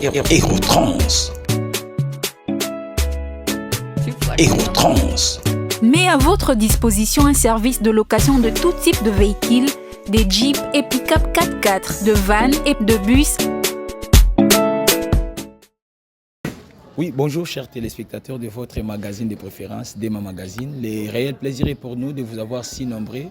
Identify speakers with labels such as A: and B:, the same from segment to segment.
A: Aerotrans. Aerotrans.
B: Met à votre disposition un service de location de tout type de véhicules, des Jeeps et pick-up 4x4, de vannes et de bus.
C: Oui, bonjour chers téléspectateurs de votre magazine de préférence, Dema Magazine. Le réel plaisir est pour nous de vous avoir si nombreux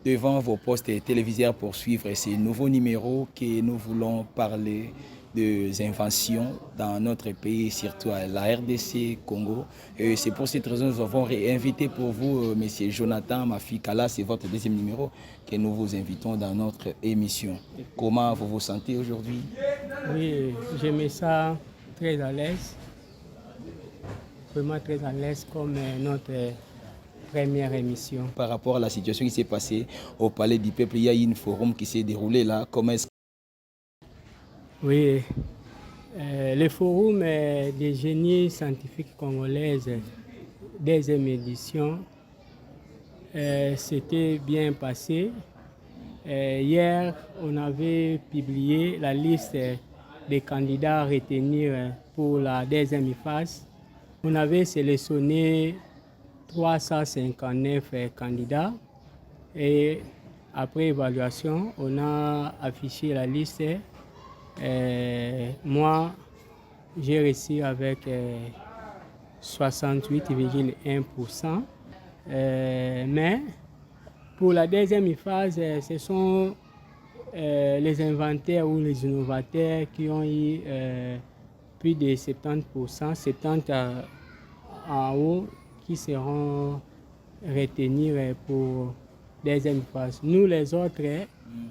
C: devant vos postes téléviseurs pour suivre ces nouveaux numéros que nous voulons parler des inventions dans notre pays, surtout à la RDC, Congo. Et c'est pour cette raison que nous avons réinvité pour vous M. Jonathan Mafikala, c'est votre deuxième numéro que nous vous invitons dans notre émission. Comment vous vous sentez aujourd'hui?
D: Oui, je me sens très à l'aise. Vraiment très à l'aise comme notre première émission.
C: Par rapport à la situation qui s'est passée au Palais du Peuple, il y a eu un forum qui s'est déroulé là. Comment est-ce?
D: Oui, le forum des génies scientifiques congolaises, deuxième édition, s'était bien passé. Hier, on avait publié la liste des candidats à retenir pour la deuxième phase. On avait sélectionné 359 candidats et après évaluation, on a affiché la liste. Moi, j'ai réussi avec 68,1%. Mais pour la deuxième phase, ce sont les inventaires ou les innovateurs qui ont eu plus de 70%, 70% en haut qui seront retenus pour deuxième phase. Nous les autres,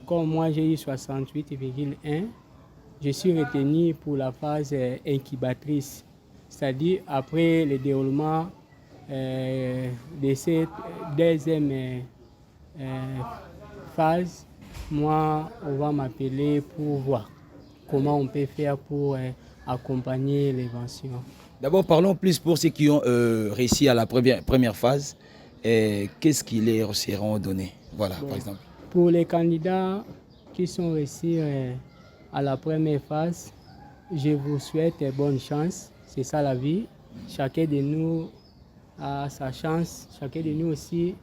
D: comme moi j'ai eu 68,1%, je suis retenu pour la phase incubatrice, c'est-à-dire après le déroulement de cette deuxième phase, moi on va m'appeler pour voir comment on peut faire pour accompagner l'invention.
C: D'abord, parlons plus pour ceux qui ont réussi à la première phase. Qu'est-ce qui leur seront donnés? Voilà, bon, par exemple.
D: Pour les candidats qui sont réussis à la première phase, je vous souhaite bonne chance. C'est ça la vie. Chacun de nous a sa chance. Chacun de nous aussi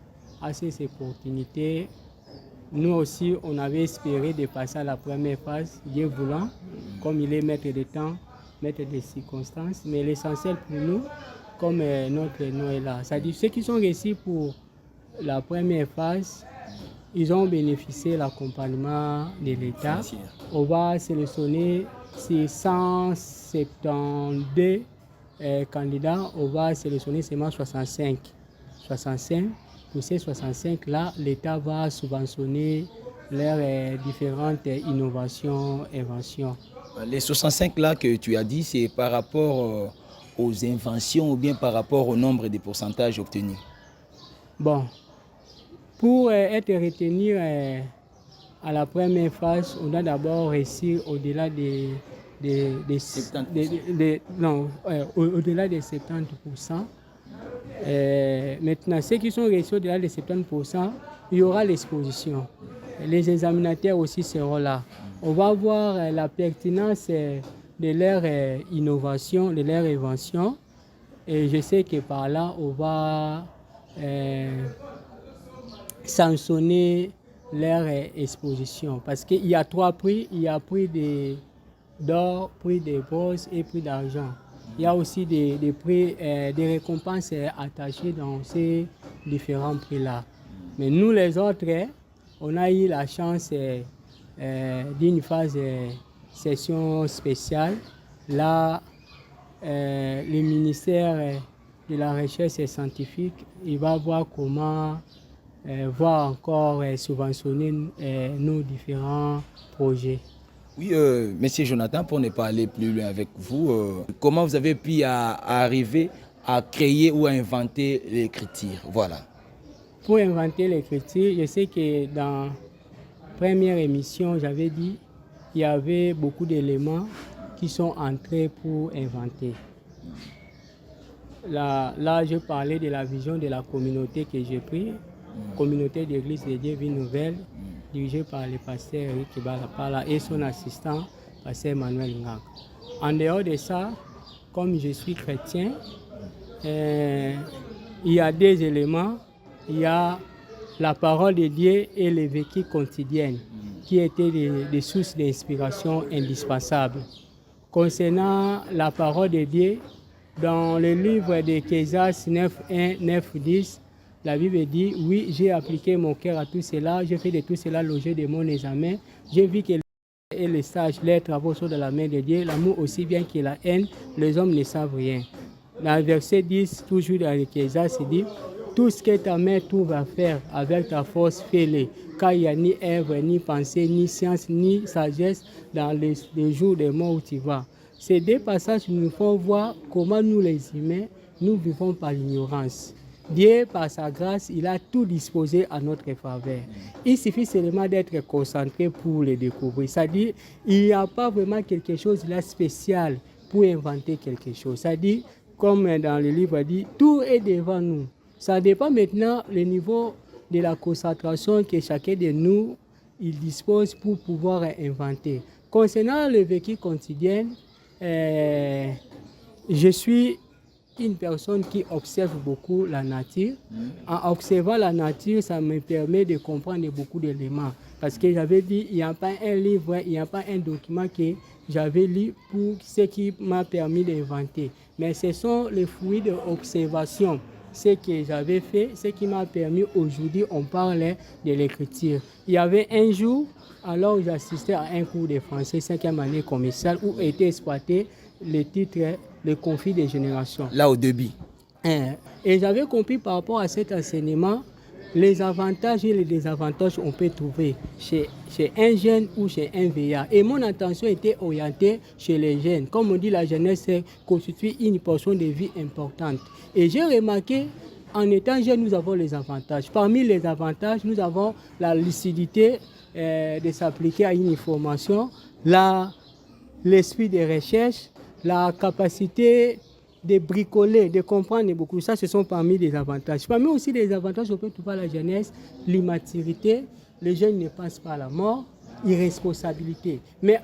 D: a ses opportunités. Nous aussi, on avait espéré de passer à la première phase, Dieu voulant, comme il est maître de temps, maître des circonstances. Mais l'essentiel pour nous, comme notre nom est là, c'est-à-dire ceux qui sont réussis pour la première phase, ils ont bénéficié de l'accompagnement de l'État. On va sélectionner ces 172 candidats, on va sélectionner seulement 65. Pour ces 65-là, l'État va subventionner leurs différentes innovations, inventions.
C: Les 65-là que tu as dit, c'est par rapport aux inventions ou bien par rapport au nombre de pourcentages obtenus?
D: Bon, pour être retenu à la première phase, on a d'abord réussi au-delà au-delà des 70%. Maintenant, ceux qui sont réussis au-delà des 70%, il y aura l'exposition. Les examinateurs aussi seront là. On va voir la pertinence de leur innovation, de leur invention. Et je sais que par là, on va sanctionner leur exposition. Parce qu'il y a 3 prix. Il y a prix d'or, prix de bronze et prix d'argent. Il y a aussi des prix, des récompenses attachées dans ces différents prix-là. Mais nous, les autres, on a eu la chance d'une phase session spéciale. Là, le ministère de la Recherche scientifique, il va voir comment encore subventionner nos différents projets.
C: Oui, Monsieur Jonathan, pour ne pas aller plus loin avec vous, comment vous avez pu arriver à créer ou à inventer l'écriture? Voilà.
D: Pour inventer l'écriture, je sais que dans la première émission, j'avais dit qu'il y avait beaucoup d'éléments qui sont entrés pour inventer. Là, je parlais de la vision de la communauté que j'ai prise, communauté d'église de Dieu Vie Nouvelle, dirigée par le pasteur Eric Balapala et son assistant, pasteur Emmanuel Ngak. En dehors de ça, comme je suis chrétien, il y a des éléments. Il y a la parole de Dieu et les vécus quotidiennes qui étaient des sources d'inspiration indispensables. Concernant la parole de Dieu, dans le livre d'Ésaïe 9:1, 9:10, la Bible dit, oui, j'ai appliqué mon cœur à tout cela, j'ai fait de tout cela l'objet de mon examen, j'ai vu que et les sages, les travaux sont de la main de Dieu, l'amour aussi bien que la haine, les hommes ne savent rien. Dans le verset 10, toujours dans l'Ésaïe, c'est dit, tout ce que ta main trouve à faire avec ta force, fais-le, car il n'y a ni œuvre, ni pensée, ni science, ni sagesse dans les jours des morts où tu vas. Ces deux passages nous font voir comment nous les humains, nous vivons par l'ignorance. Dieu, par sa grâce, il a tout disposé à notre faveur. Il suffit seulement d'être concentré pour le découvrir. C'est-à-dire, il n'y a pas vraiment quelque chose de spécial pour inventer quelque chose. C'est-à-dire, comme dans le livre dit, tout est devant nous. Ça dépend maintenant du niveau de la concentration que chacun de nous il dispose pour pouvoir inventer. Concernant le vécu quotidien, je suis une personne qui observe beaucoup la nature. En observant la nature, ça me permet de comprendre beaucoup d'éléments. Parce que j'avais dit, il n'y a pas un livre, il n'y a pas un document que j'avais lu pour ce qui m'a permis d'inventer. Mais ce sont les fruits de l'observation. Ce que j'avais fait, ce qui m'a permis aujourd'hui, on parlait de l'écriture. Il y avait un jour, alors j'assistais à un cours de français, 5e année commerciale, où était exploité le titre « Le conflit des générations ».
C: Là, au début.
D: Et j'avais compris par rapport à cet enseignement, les avantages et les désavantages on peut trouver chez un jeune ou chez un vieillard. Et mon attention était orientée chez les jeunes. Comme on dit, la jeunesse constitue une portion de vie importante. Et j'ai remarqué, en étant jeune, nous avons les avantages. Parmi les avantages, nous avons la lucidité de s'appliquer à une information, l'esprit de recherche, la capacité de bricoler, de comprendre beaucoup. Ça, ce sont parmi les avantages. Parmi aussi les avantages, on peut trouver la jeunesse, l'immaturité, les jeunes ne pensent pas à la mort, irresponsabilité. Mais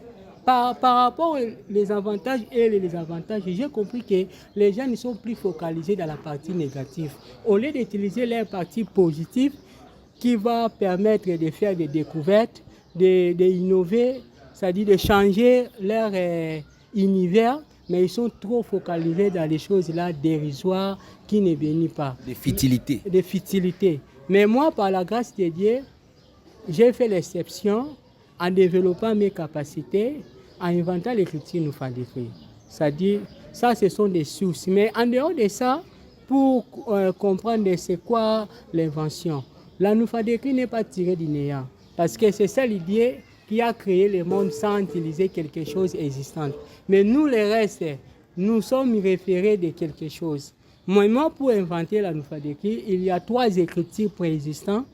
D: par rapport aux avantages et les désavantages, j'ai compris que les jeunes sont plus focalisés dans la partie négative. Au lieu d'utiliser leur partie positive qui va permettre de faire des découvertes, d'innover, c'est-à-dire de changer leur univers, mais ils sont trop focalisés dans les choses-là dérisoires qui ne bénissent pas.
C: Des futilités.
D: Des futilités. Mais moi, par la grâce de Dieu, j'ai fait l'exception en développant mes capacités, en inventant l'écriture nouphadécrite. C'est-à-dire, ça, ce sont des sources. Mais en dehors de ça, pour comprendre c'est quoi l'invention, la nouphadécrite n'est pas tirée du néant. Parce que c'est ça l'idée qui a créé le monde sans utiliser quelque chose d'existant. Mais nous, les restes, nous sommes référés de quelque chose. Moi, pour inventer la nouphadécrite, il y a 3 écritures préexistantes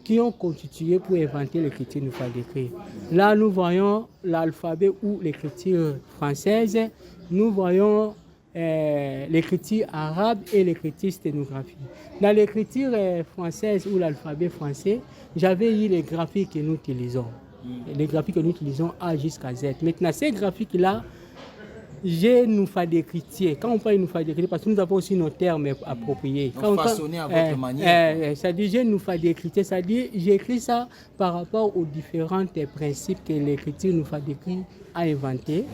D: qui ont constitué pour inventer l'écriture nouphadécrite. Là, nous voyons l'alphabet ou l'écriture française, nous voyons l'écriture arabe et l'écriture sténographique. Dans l'écriture française ou l'alphabet français, j'avais eu les graphiques que nous utilisons. Les graphiques que nous utilisons A jusqu'à Z. Maintenant, ces graphiques-là, j'ai nouphadécritier. Quand on parle de nouphadécritier, parce que nous avons aussi nos termes appropriés.
C: Donc, façonné à votre manière.
D: C'est-à-dire, j'ai nouphadécritier, c'est-à-dire, j'écris ça par rapport aux différents principes que l'écriture nouphadécrite a inventés.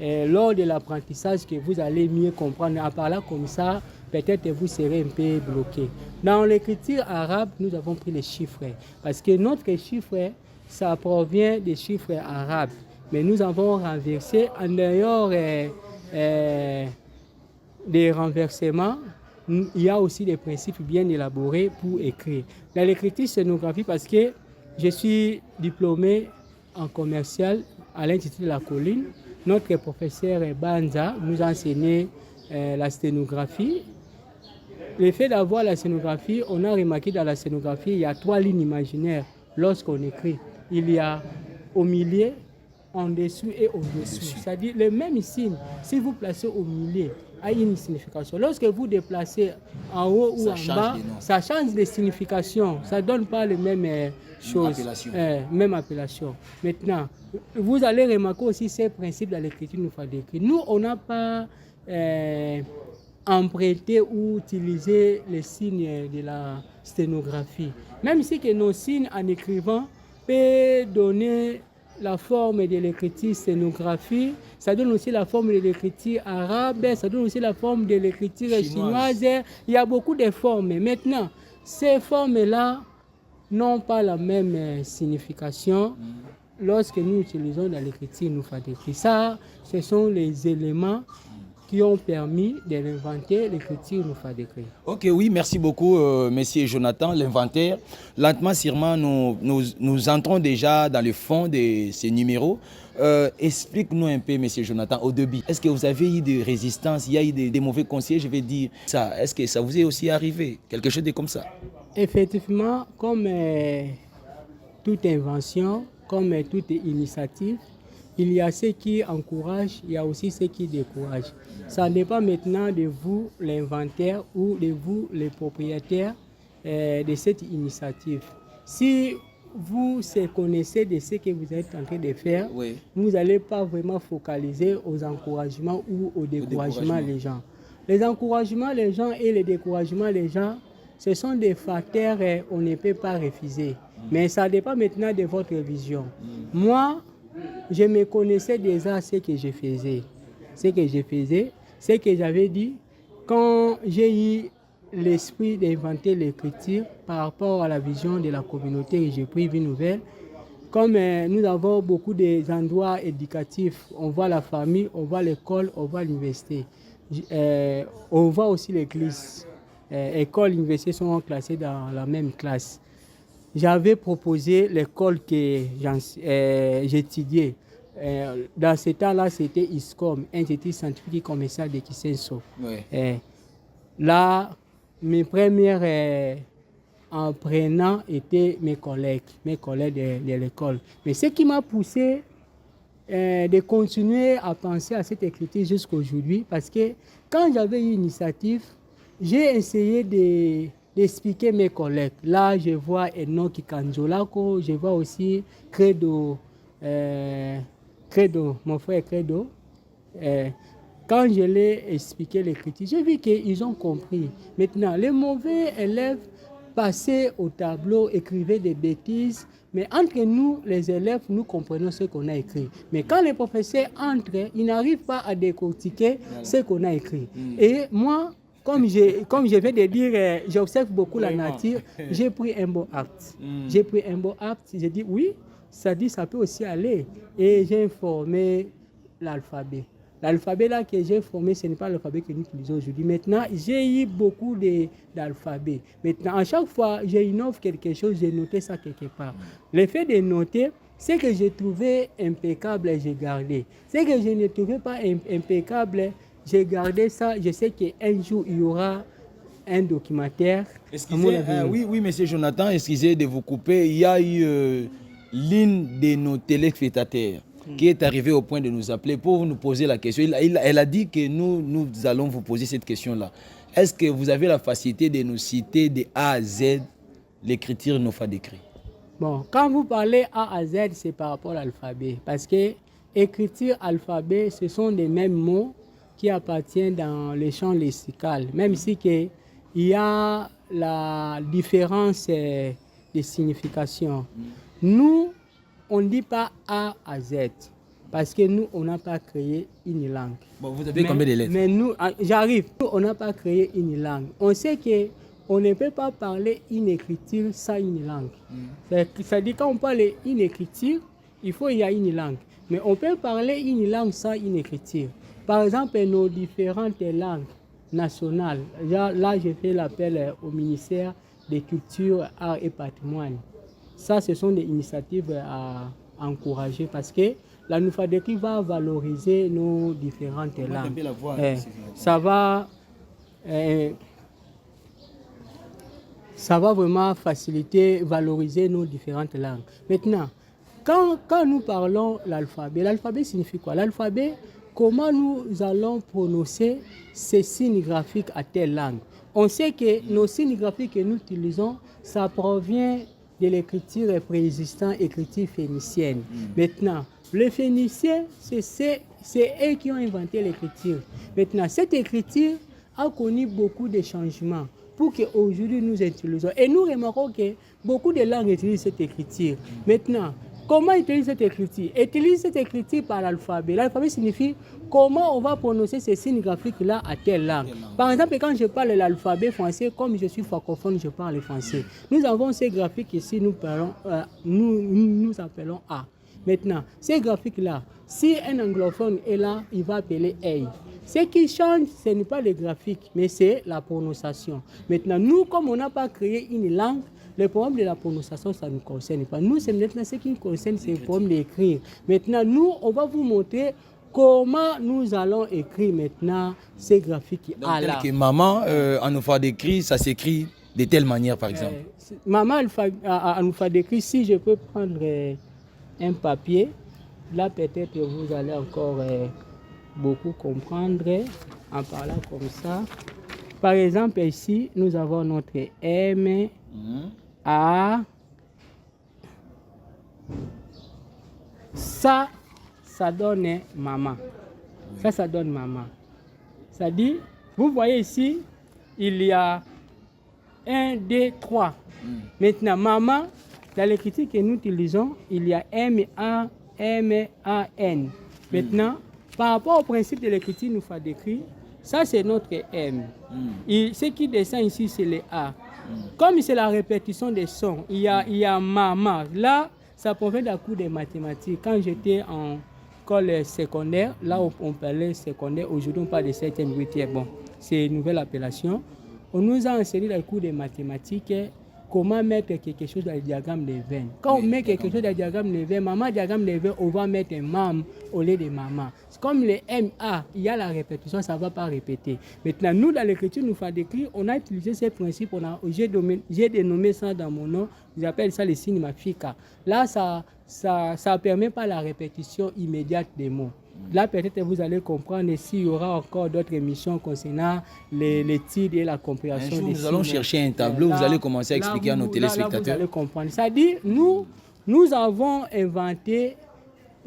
D: Ouais. Lors de l'apprentissage, que vous allez mieux comprendre. À part là, comme ça, peut-être vous serez un peu bloqué. Dans l'écriture arabe, nous avons pris les chiffres. Parce que notre chiffre, ça provient des chiffres arabes. Mais nous avons renversé, en dehors des renversements, il y a aussi des principes bien élaborés pour écrire. Dans l'écriture scénographique, parce que je suis diplômé en commercial à l'Institut de la Colline, notre professeur Banza nous a enseigné la scénographie. Le fait d'avoir la scénographie, on a remarqué dans la scénographie, il y a 3 lignes imaginaires lorsqu'on écrit. Il y a au milieu, en dessous et au-dessous. C'est-à-dire le même signe, si vous placez au milieu, a une signification. Lorsque vous déplacez en haut ou en bas, ça change de signification. Ça ne donne pas les mêmes choses, même appellation. Maintenant, vous allez remarquer aussi ces principes dans l'écriture nous fait décrire. Nous, on n'a pas emprunté ou utilisé les signes de la sténographie. Même si que nos signes en écrivant peuvent donner la forme de l'écriture sténographie, ça donne aussi la forme de l'écriture arabe, ça donne aussi la forme de l'écriture chinoise. Il y a beaucoup de formes. Maintenant, ces formes-là n'ont pas la même signification lorsque nous utilisons dans l'écriture nous fait décrire. Ça, ce sont les éléments qui ont permis de l'inventer, l'écriture nous fait décrire.
C: Ok, oui, merci beaucoup, monsieur Jonathan, l'inventaire. Lentement, sûrement, nous entrons déjà dans le fond de ces numéros. Explique-nous un peu, monsieur Jonathan, au début. Est-ce que vous avez eu des résistances, il y a eu des mauvais conseillers, je vais dire ça. Est-ce que ça vous est aussi arrivé, quelque chose de comme ça?
D: Effectivement, comme toute invention, comme toute initiative, il y a ceux qui encouragent, il y a aussi ceux qui découragent. Ça n'est pas maintenant de vous, l'inventaire, ou de vous, les propriétaires de cette initiative. Si vous connaissez de ce que vous êtes en train de faire, vous n'allez pas vraiment focaliser aux encouragements ou aux découragements des gens. Les encouragements des gens et les découragements des gens, ce sont des facteurs qu'on ne peut pas refuser. Mais ça dépend maintenant de votre vision. Moi, je me connaissais déjà ce que je faisais. Ce que j'avais dit, quand j'ai eu l'esprit d'inventer l'écriture par rapport à la vision de la communauté et j'ai pris Vie Nouvelle, comme nous avons beaucoup d'endroits éducatifs, on voit la famille, on voit l'école, on voit l'université. On voit aussi l'église. École et université sont classées dans la même classe. J'avais proposé l'école que j'étudiais. Dans ce temps-là, c'était ISCOM, Institut scientifique et commercial de Kisenso. Là, mes premières apprenants étaient mes collègues de l'école. Mais ce qui m'a poussé de continuer à penser à cette écriture jusqu'à aujourd'hui, parce que quand j'avais une initiative, j'ai essayé d'expliquer mes collègues. Là, je vois Enoki Kanjolako, je vois aussi Credo, mon frère Credo. Quand je l'ai expliqué l'écriture, j'ai vu qu'ils ont compris. Maintenant, les mauvais élèves passaient au tableau, écrivaient des bêtises, mais entre nous, les élèves, nous comprenons ce qu'on a écrit. Mais quand les professeurs entrent, ils n'arrivent pas à décortiquer ce qu'on a écrit. Et moi, comme je viens de dire, j'observe beaucoup la nature, j'ai pris un beau acte. J'ai dit oui, ça peut aussi aller. Et j'ai informé l'alphabet. L'alphabet là que j'ai formé, ce n'est pas l'alphabet que nous utilisons aujourd'hui. Maintenant, j'ai eu beaucoup d'alphabets. Maintenant, à chaque fois, j'innove quelque chose, j'ai noté ça quelque part. Le fait de noter, ce que j'ai trouvé impeccable, j'ai gardé. Ce que je ne trouvais pas impeccable, j'ai gardé ça. Je sais qu'un jour, il y aura un documentaire.
C: Oui, monsieur Jonathan, excusez de vous couper. Il y a eu l'une de nos téléspectateurs qui est arrivée au point de nous appeler pour nous poser la question. Elle a dit que nous allons vous poser cette question-là. Est-ce que vous avez la facilité de nous citer de A à Z l'écriture nous fait décrire?
D: Bon, quand vous parlez A à Z, c'est par rapport à l'alphabet. Parce que écriture, alphabet, ce sont les mêmes mots qui appartiennent dans le champ lexical. Même si il y a la différence de signification. Nous, on ne dit pas A à Z, parce que nous, on n'a pas créé une langue.
C: Bon, vous avez combien d'élèves?
D: Mais nous, j'arrive, on n'a pas créé une langue. On sait qu'on ne peut pas parler une écriture sans une langue. C'est-à-dire quand on parle une écriture, il y a une langue. Mais on peut parler une langue sans une écriture. Par exemple, nos différentes langues nationales, là, je fais l'appel au ministère des Cultures, Arts et Patrimoine. Ça, ce sont des initiatives à encourager parce que la Nufadeki va valoriser nos différentes langues. Ça va vraiment faciliter, valoriser nos différentes langues. Maintenant, quand nous parlons l'alphabet signifie quoi? L'alphabet comment nous allons prononcer ces signes graphiques à telle langue. On sait que nos signes graphiques que nous utilisons, ça provient de l'écriture préexistante, écriture phénicienne. Maintenant, les Phéniciens, c'est eux qui ont inventé l'écriture. Maintenant, cette écriture a connu beaucoup de changements pour qu'aujourd'hui nous utilisons. Et nous remarquons que beaucoup de langues utilisent cette écriture. Maintenant, comment utiliser cette écriture? Utilise cette écriture par l'alphabet. L'alphabet signifie comment on va prononcer ces signes graphiques-là à telle langue. Par exemple, quand je parle l'alphabet français, comme je suis francophone, je parle français. Nous avons ces graphiques ici, nous appelons A. Maintenant, ces graphiques-là, si un anglophone est là, il va appeler A. Ce qui change, ce n'est pas les graphiques, mais c'est la prononciation. Maintenant, nous, comme on n'a pas créé une langue, le problème de la prononciation, ça ne nous concerne pas. Nous, c'est maintenant ce qui nous concerne, c'est le problème d'écrire. Maintenant, nous, on va vous montrer comment nous allons écrire maintenant ces graphiques A là.
C: Tel que maman, en alphabet, ça s'écrit de telle manière, par exemple.
D: Maman, en alphabet, si je peux prendre un papier, là, peut-être vous allez encore beaucoup comprendre en parlant comme ça. Par exemple, ici, nous avons notre M, A. Ça donne maman. Ça donne maman. Ça dit, vous voyez ici, il y a 1, 2, 3. Maintenant, maman, dans l'écriture que nous utilisons, il y a M, A, M, A, N. Maintenant, par rapport au principe de l'écriture nous fait décrire, ça c'est notre M. Et ce qui descend ici, c'est le A. Comme c'est la répétition des sons, il y a maman. Là, ça provient d'un cours de mathématiques. Quand j'étais en école secondaire, là où on parlait secondaire, aujourd'hui on parle de 7e, 8e. Bon, c'est une nouvelle appellation. On nous a enseigné dans le cours de mathématiques comment mettre quelque chose dans le diagramme des veines. Quand on met quelque chose dans le diagramme des veines, maman, diagramme des veines, on va mettre un mam au lieu de maman. Comme le MA, il y a la répétition, ça ne va pas répéter. Maintenant, nous, dans l'écriture, nous fait décrire, on a utilisé ces principes, j'ai dénommé ça dans mon nom, j'appelle ça les signes mafika. Là, ça ne permet pas la répétition immédiate des mots. Là, peut-être vous allez comprendre s'il y aura encore d'autres émissions concernant l'étude et la compréhension des signes.
C: Nous allons chercher un tableau, vous allez commencer à expliquer à nos téléspectateurs.
D: Là, vous allez comprendre. C'est-à-dire, nous avons inventé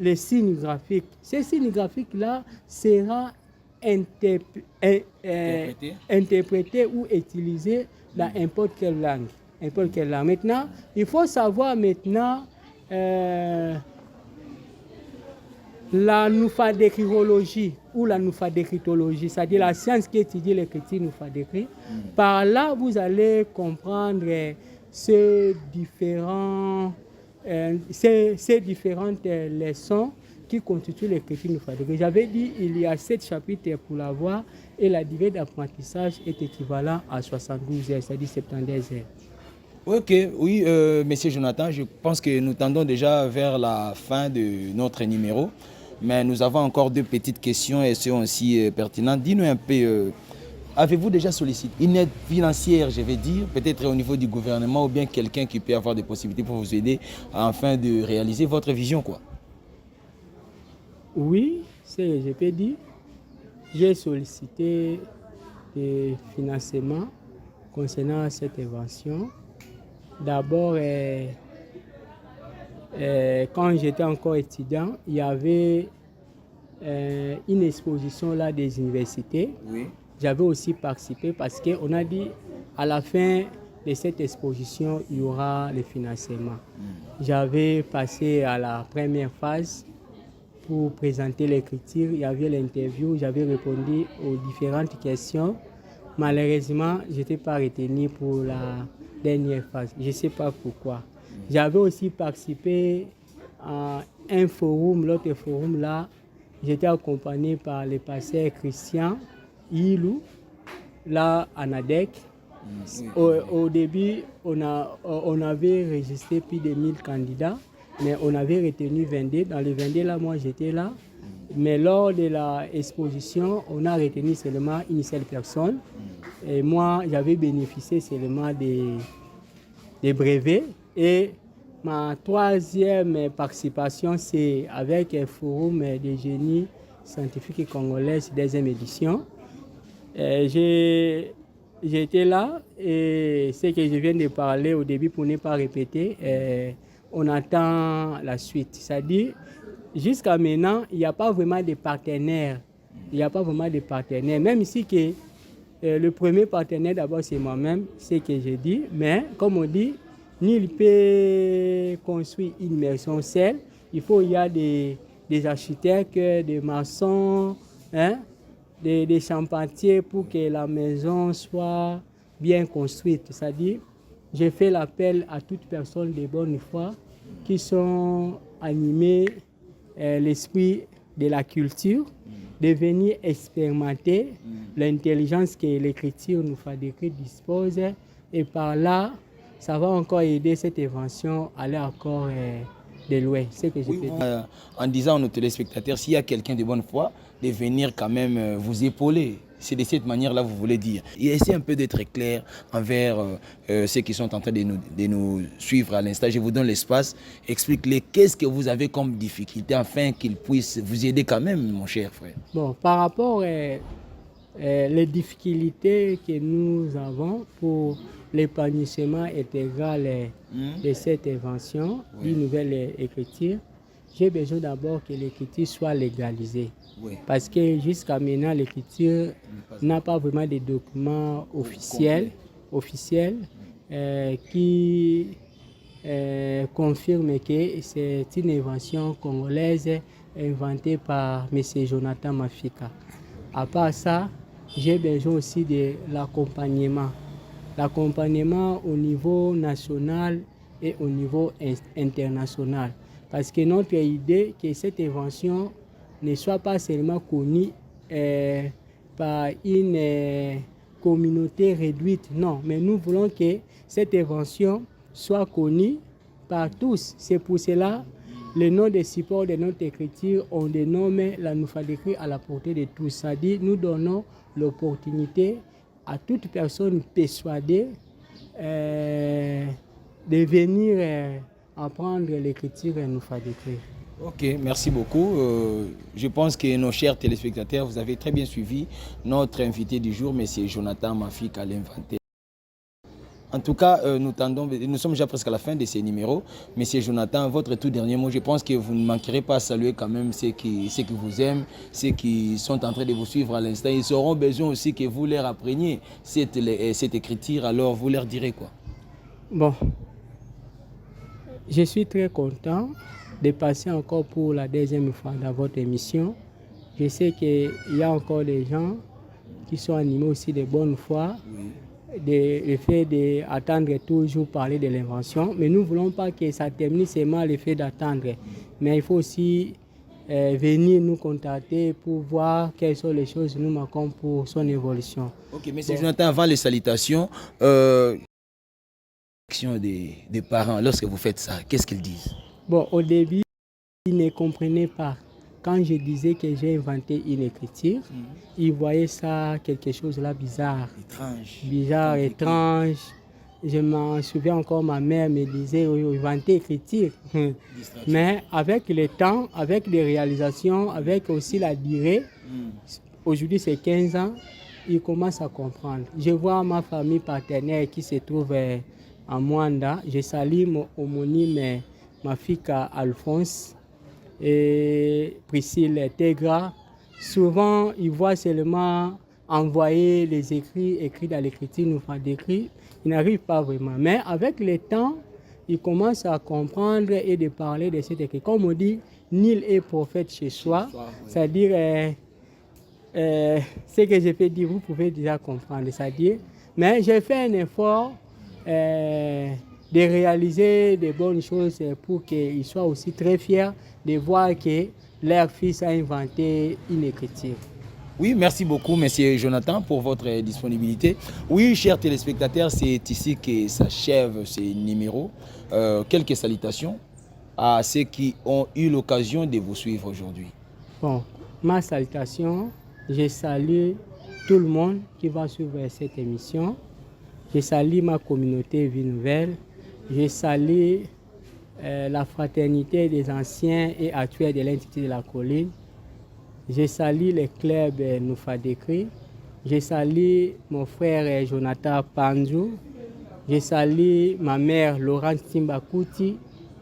D: les signes graphiques. Ces signes graphiques-là seront interprétés ou utilisés dans n'importe quelle langue. Maintenant, il faut savoir maintenant la nuphadécriologie ou la nuphadécritologie, c'est-à-dire la science qui étudie l'écriture nuphadécrit. Par là, vous allez comprendre ces différentes leçons qui constituent l'écriture nuphadécrit. J'avais dit il y a 7 chapitres pour la voix et la durée d'apprentissage est équivalent à 72 heures, c'est-à-dire 72 heures.
C: Ok, oui, Monsieur Jonathan, je pense que nous tendons déjà vers la fin de notre numéro, mais nous avons encore 2 petites questions et sont aussi pertinentes. Dis-nous un peu, avez-vous déjà sollicité une aide financière, je vais dire, peut-être au niveau du gouvernement ou bien quelqu'un qui peut avoir des possibilités pour vous aider afin de réaliser votre vision, quoi?
D: Oui, je peux dire, j'ai sollicité des financements concernant cette invention. D'abord, quand j'étais encore étudiant, il y avait une exposition là des universités. Oui. J'avais aussi participé parce qu'on a dit à la fin de cette exposition, il y aura le financement. J'avais passé à la première phase pour présenter l'écriture. Il y avait l'interview, j'avais répondu aux différentes questions. Malheureusement, je n'étais pas retenu pour la dernière phase. Je ne sais pas pourquoi. J'avais aussi participé à un forum, l'autre forum là, j'étais accompagné par le pasteur Christian Ilou, là à Nadek. Au début, on avait registré plus de 1000 candidats, mais on avait retenu 22. Dans les 22 là, moi j'étais là. Mais lors de l'exposition, on a retenu seulement une seule personne. Et moi, j'avais bénéficié seulement des brevets. Et ma 3e participation, c'est avec un forum de génie scientifique congolaise, deuxième édition. J'ai été là et ce que je viens de parler au début pour ne pas répéter, on attend la suite. C'est-à-dire, jusqu'à maintenant, il n'y a pas vraiment de partenaires. Il n'y a pas vraiment de partenaires. Même si que, le premier partenaire, d'abord, c'est moi-même, c'est ce que j'ai dit. Mais, comme on dit, nul peut construire une maison seule. Il y a des architectes, des maçons, hein, des charpentiers pour que la maison soit bien construite. C'est-à-dire, j'ai fait l'appel à toutes personnes de bonne foi qui sont animées l'esprit de la culture, de venir expérimenter l'intelligence que l'écriture nous fait décrire dispose. Et par là, ça va encore aider cette invention à aller encore de loin. C'est ce que je peux dire.
C: En disant à nos téléspectateurs, s'il y a quelqu'un de bonne foi, de venir quand même vous épauler. C'est de cette manière-là, vous voulez dire. Et essayez un peu d'être clair envers ceux qui sont en train de nous suivre à l'instant. Je vous donne l'espace. Explique-les qu'est-ce que vous avez comme difficulté afin qu'ils puissent vous aider quand même, mon cher frère.
D: Bon, par rapport les difficultés que nous avons pour l'épanouissement intégral de cette invention, d'une nouvelle écriture, j'ai besoin d'abord que l'écriture soit légalisée. Oui. Parce que jusqu'à maintenant, l'écriture n'a pas vraiment de documents officiels qui confirment que c'est une invention congolaise inventée par M. Jonathan Mafika. À part ça, j'ai besoin aussi de l'accompagnement. L'accompagnement au niveau national et au niveau international. Parce que notre idée est que cette invention ne soit pas seulement connue par une communauté réduite, non, mais nous voulons que cette invention soit connue par tous. C'est pour cela le nom des supports de notre écriture, on dénomme la Noufadécrit à la portée de tous. C'est-à-dire, nous donnons l'opportunité à toute personne persuadée de venir apprendre l'écriture Noufadécrit.
C: Ok, merci beaucoup. Je pense que nos chers téléspectateurs, vous avez très bien suivi notre invité du jour, M. Jonathan Mafika, l'inventeur. En tout cas, nous sommes déjà presque à la fin de ces numéros. Monsieur Jonathan, votre tout dernier mot, je pense que vous ne manquerez pas à saluer quand même ceux qui vous aiment, ceux qui sont en train de vous suivre à l'instant. Ils auront besoin aussi que vous leur appreniez cette écriture, alors vous leur direz quoi?
D: Bon, je suis très content de passer encore pour la deuxième fois dans votre émission. Je sais qu'il y a encore des gens qui sont animés aussi de bonne foi. Oui. Le fait d'attendre toujours parler de l'invention, mais nous ne voulons pas que ça termine seulement le fait d'attendre, mais il faut aussi venir nous contacter pour voir quelles sont les choses que nous manquons pour son évolution.
C: Ok, mais Jonathan, avant les salutations, des parents, lorsque vous faites ça, qu'est-ce qu'ils disent?
D: Bon, au début, ils ne comprenaient pas. Quand je disais que j'ai inventé une écriture, ils voyaient ça quelque chose là bizarre. Bizarre, étrange. Je m'en souviens encore, ma mère me disait, inventer écriture. Mais avec le temps, avec les réalisations, avec aussi la durée, aujourd'hui c'est 15 ans, ils commencent à comprendre. Je vois ma famille partenaire qui se trouve en Mwanda. Je salue mon homonyme, ma fille Alphonse et Priscille Tegra. Souvent, ils voient seulement envoyer les écrits dans l'écriture nous font décrire. Ils n'arrivent pas vraiment. Mais avec le temps, ils commencent à comprendre et de parler de cet écrit. Comme on dit, nul est prophète chez soi. C'est-à-dire, ce que je peux dire, vous pouvez déjà comprendre. C'est-à-dire, mais j'ai fait un effort de réaliser de bonnes choses pour qu'ils soient aussi très fiers de voir que leur fils a inventé une écriture.
C: Oui, merci beaucoup, Monsieur Jonathan, pour votre disponibilité. Oui, chers téléspectateurs, c'est ici que s'achève ce numéro. Quelques salutations à ceux qui ont eu l'occasion de vous suivre aujourd'hui.
D: Bon, ma salutation, je salue tout le monde qui va suivre cette émission. Je salue ma communauté Vie Nouvelle. Je salue la fraternité des anciens et actuels de l'Institut de la Colline. Je salue les clubs Noufadekri. Je salue mon frère Jonathan Panjou. Je salue ma mère Laurence Timbakouti.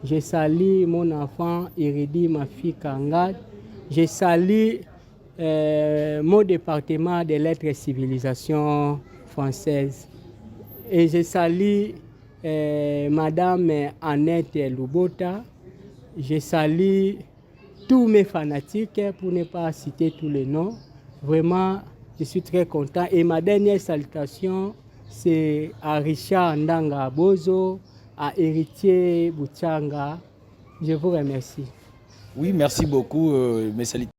D: Je salue mon enfant Iridi, ma fille Kangad. Je salue mon département des lettres et civilisations françaises. Et je salue Madame Annette Lubota. Je salue tous mes fanatiques, pour ne pas citer tous les noms. Vraiment, je suis très content. Et ma dernière salutation, c'est à Richard Ndanga Bozo, à Héritier Bouchanga. Je vous remercie.
C: Oui, merci beaucoup. Mes salutations,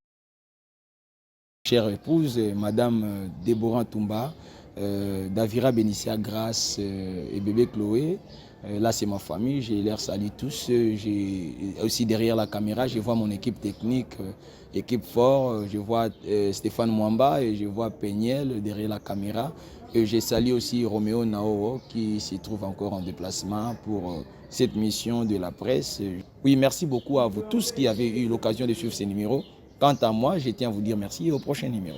C: chère épouse, Madame Déborah Toumba, Davira Bénicia Grace et bébé Chloé. Là, c'est ma famille, je les salue tous. Aussi derrière la caméra, je vois mon équipe technique, équipe fort. Je vois Stéphane Mwamba et je vois Peignel derrière la caméra. Et je salue aussi Roméo Nao qui se trouve encore en déplacement pour cette mission de la presse. Oui, merci beaucoup à vous tous qui avez eu l'occasion de suivre ces numéros. Quant à moi, je tiens à vous dire merci et au prochain numéro.